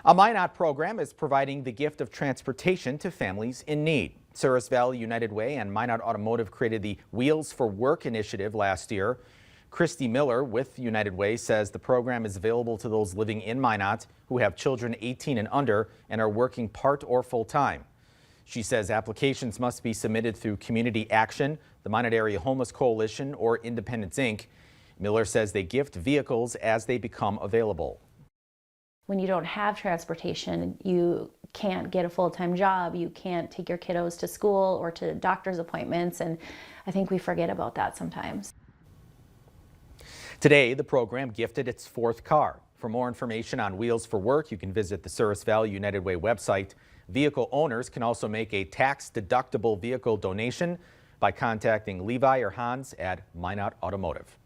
A Minot program is providing the gift of transportation to families in need. Souris Valley United Way and Minot Automotive created the Wheels for Work initiative last year. Christy Miller with United Way says the program is available to those living in Minot who have children 18 and under and are working part or full time. She says applications must be submitted through Community Action, the Minot Area Homeless Coalition, or Independence Inc. Miller says they gift vehicles as they become available. When you don't have transportation, you can't get a full-time job, you can't take your kiddos to school or to doctor's appointments, and I think we forget about that sometimes. Today, the program gifted its fourth car. For more information on Wheels for Work, you can visit the Souris Valley United Way website. Vehicle owners can also make a tax-deductible vehicle donation by contacting Levi or Hans at Minot Automotive.